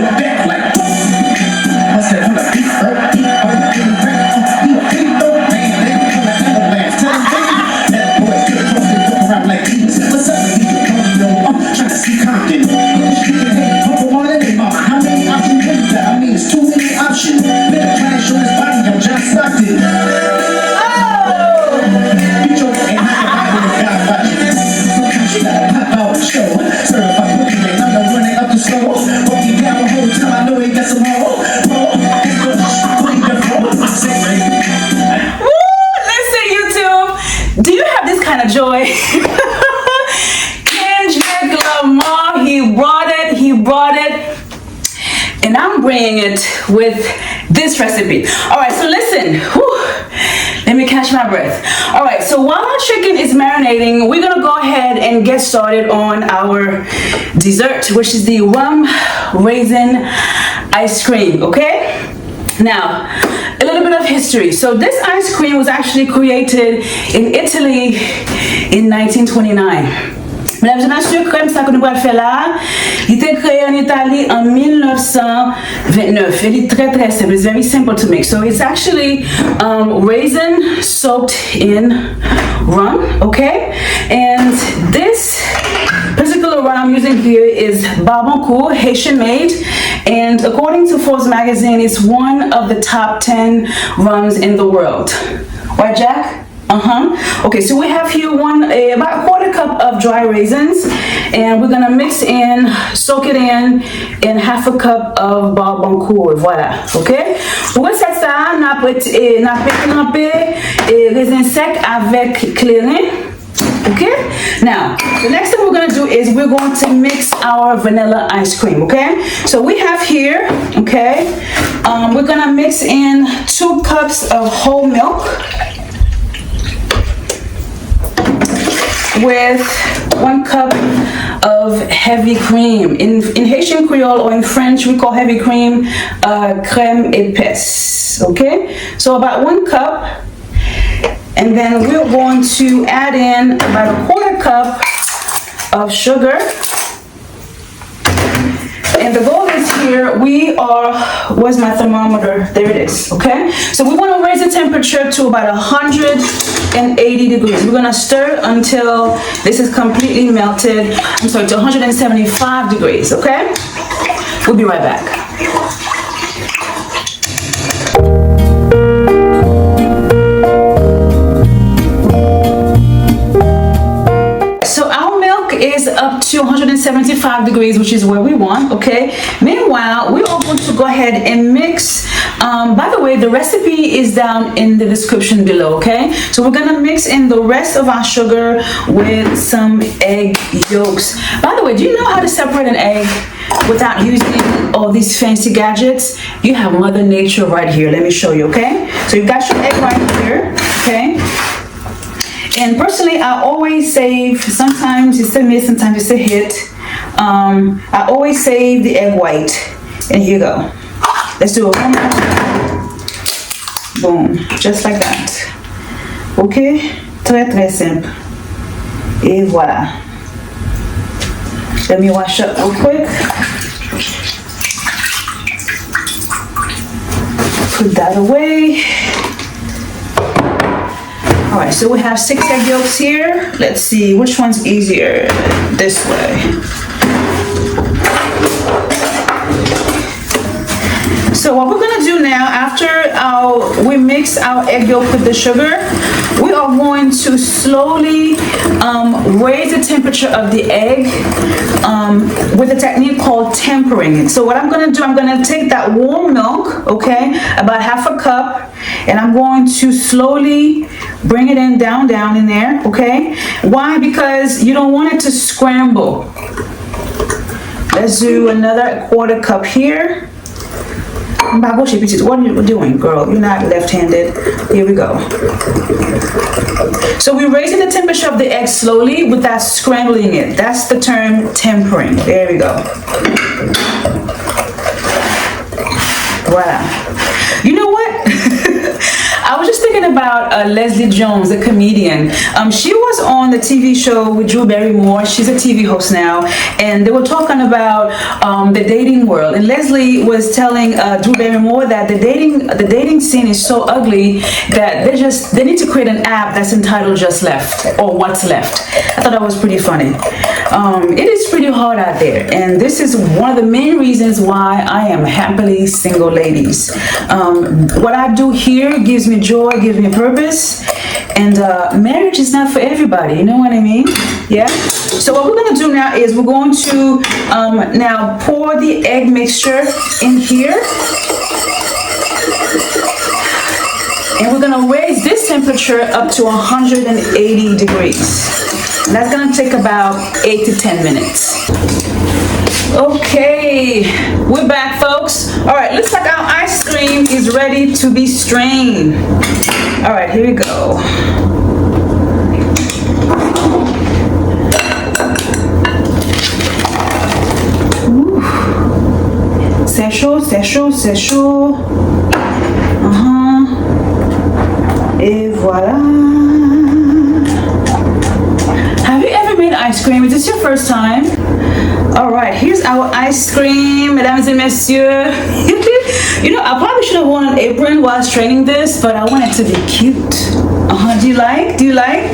deck like I said, who the beat, right? You a beat, though, man. They come like Avalanche. Tell them, baby, that boy good close, they walk around like these. What's up, man? You come, you know, I'm trying to see Compton. Street head, pump them all in their mama. How many options is that? I mean, it's too many options. Nigga trying to show his body, yo, John Stockton. You joke, ain't nothing about when the guy watching. Sometimes you gotta pop out and show. Certified cookie, man, I'm the one that up the slow. Walk you down the whole time, I know he got some more. Listen, YouTube, do you have this kind of joy? Kendrick Lamar, he brought it, and I'm bringing it with this recipe. All right, so listen, let me catch my breath. All right, so while our chicken is marinating, we're gonna go ahead and get started on our dessert, which is the rum raisin ice cream, okay? Now, a little bit of history. So this ice cream was actually created in Italy in 1929. Mesdames et messieurs, crème ça que nous allons faire là, il était créé en Italie en 1929. It is très très simple. It's very simple to make. So it's actually raisin soaked in rum, okay? And this particular rum I'm using here is bi-lingual, Haitian made, and according to Forbes magazine, it's one of the top 10 rums in the world. Right, Jack? Okay, so we have here about a quarter cup of dry raisins, and we're gonna mix in, soak it in half a cup of bi-lingual. Voilà, okay? Pour faire ça, on a trempé raisin sec avec clairin. Okay, now the next thing we're going to do is we're going to mix our vanilla ice cream. Okay, so we have here, okay, we're going to mix in 2 cups of whole milk with 1 cup of heavy cream. In Haitian Creole or in French, we call heavy cream crème épaisse. Okay, so about 1 cup. And then we're going to add in about a quarter cup of sugar. And the goal is here, where's my thermometer? There it is, okay? So we want to raise the temperature to about 180 degrees. We're going to stir until this is completely melted. I'm sorry, to 175 degrees, okay? We'll be right back. Is up to 175 degrees, which is where we want, okay? Meanwhile, we are going to go ahead and mix. By the way, the recipe is down in the description below, okay? So we're gonna mix in the rest of our sugar with some egg yolks. By the way, do you know how to separate an egg without using all these fancy gadgets? You have Mother Nature right here. Let me show you, okay? So you've got your egg right here, okay? And personally, I always save, sometimes it's a miss, sometimes it's a hit. I always save the egg white. And here you go. Let's do it one more time. Boom, just like that. Okay, très très simple. Et voilà. Let me wash up real quick. Put that away. All right, so we have 6 egg yolks here. Let's see, which one's easier? This way. So what we're gonna do now, after we mix our egg yolk with the sugar, we are going to slowly raise the temperature of the egg with a technique called tempering. So what I'm gonna do, I'm gonna take that warm milk, okay, about half a cup, and I'm going to slowly bring it in down in there, okay? Why? Because you don't want it to scramble. Let's do another quarter cup here. What are you doing, girl? You're not left-handed. Here we go. So we're raising the temperature of the egg slowly without scrambling it. That's the term tempering. There we go. Voila. You know what? I was just thinking about Leslie Jones, the comedian. She was on the TV show with Drew Barrymore. She's a TV host now, and they were talking about the dating world. And Leslie was telling Drew Barrymore that the dating scene is so ugly that they need to create an app that's entitled Just Left or What's Left. I thought that was pretty funny. It is pretty hard out there, and this is one of the main reasons why I am happily single, ladies. What I do here gives me joy, gives me purpose, and marriage is not for everybody, you know what I mean? Yeah. So what we're going to do now is we're going to now pour the egg mixture in here, and we're going to raise this temperature up to 180 degrees. And that's going to take about 8 to 10 minutes. Okay, we're back, folks. All right, looks like our ice cream is ready to be strained. All right, here we go. Ooh. C'est chaud, c'est chaud, c'est chaud. Et voilà. Have you ever made ice cream? Is this your first time? All right, here's our ice cream, mesdames et messieurs. You know, I probably should have worn an apron while straining this, but I want it to be cute. Do you like? Do you like?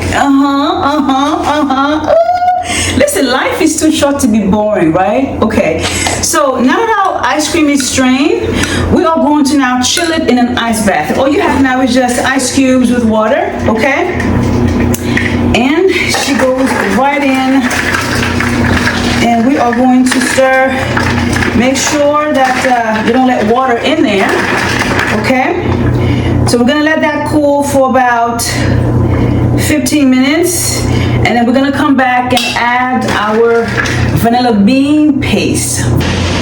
Listen, life is too short to be boring, right? Okay, so now that our ice cream is strained, we are going to now chill it in an ice bath. All you have now is just ice cubes with water, okay? And she goes right in, and we are going to stir. Make sure that you don't let water in there, okay? So we're gonna let that cool for about 15 minutes, and then we're gonna come back and add our vanilla bean paste.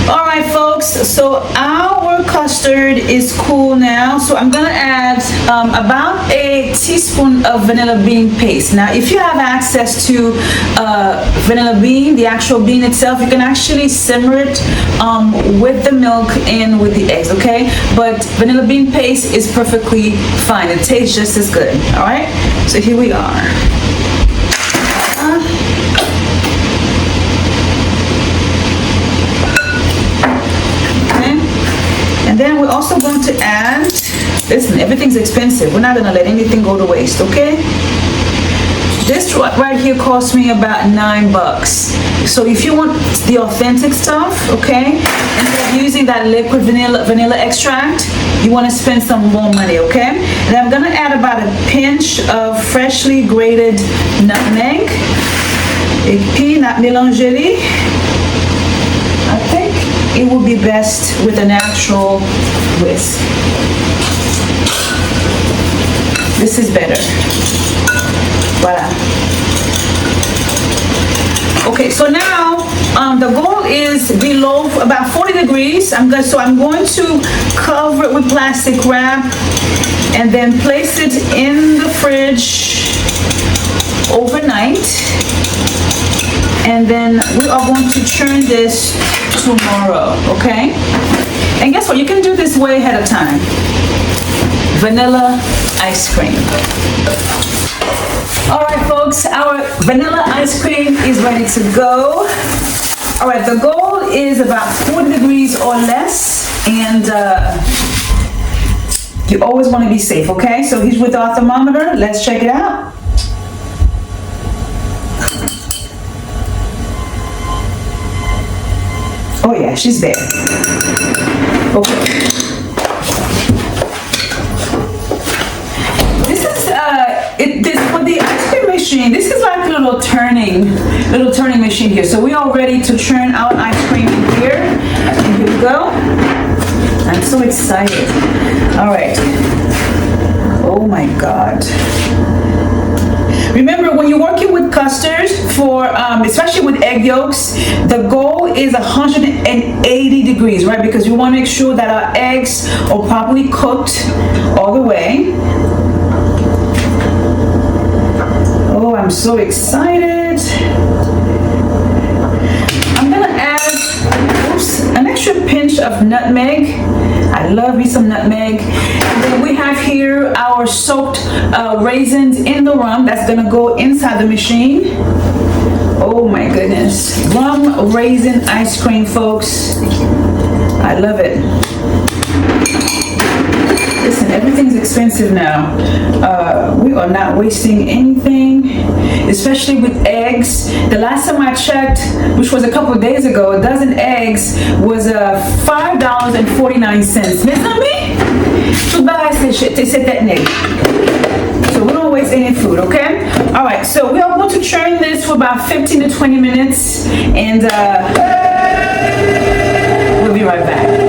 All right, folks, so our custard is cool now, so I'm gonna add about a teaspoon of vanilla bean paste. Now, if you have access to vanilla bean, the actual bean itself, you can actually simmer it with the milk and with the eggs, okay? But vanilla bean paste is perfectly fine. It tastes just as good, all right? So here we are. And then we're also going to add, listen, everything's expensive. We're not gonna let anything go to waste, okay? This right here cost me about $9. So if you want the authentic stuff, okay, instead of using that liquid vanilla extract, you wanna spend some more money, okay? And I'm gonna add about a pinch of freshly grated nutmeg. Et puis, mélanger. I think it would be best with a natural whisk. This is better. Voila. Okay, so now the goal is below about 40 degrees. I'm going to cover it with plastic wrap and then place it in the fridge overnight. And then we are going to churn this tomorrow, okay? And guess what? You can do this way ahead of time. Vanilla ice cream. All right, folks, our vanilla ice cream is ready to go. All right, the goal is about 40 degrees or less, and you always want to be safe, okay? So here's with our thermometer. Let's check it out. Oh yeah, she's there. Okay. This is for the ice cream machine. This is like a little turning machine here. So we are ready to churn out ice cream in here. And here we go. I'm so excited. All right. Oh my God. Remember, when you're working with custard, especially with egg yolks, the goal is 180 degrees, right? Because we want to make sure that our eggs are properly cooked all the way. Oh, I'm so excited. I'm gonna add an extra pinch of nutmeg I love me some nutmeg. And then we have here our soaked raisins in the rum. That's gonna go inside the machine. Oh my goodness. Rum raisin ice cream, folks. I love it. Listen, everything's expensive now. We are not wasting anything, especially with eggs. The last time I checked, which was a couple of days ago, a dozen eggs was $5.49. Mais amis, tout bas c'est technique. So we don't waste any food, okay? All right, so we are going to churn this for about 15 to 20 minutes, and we'll be right back.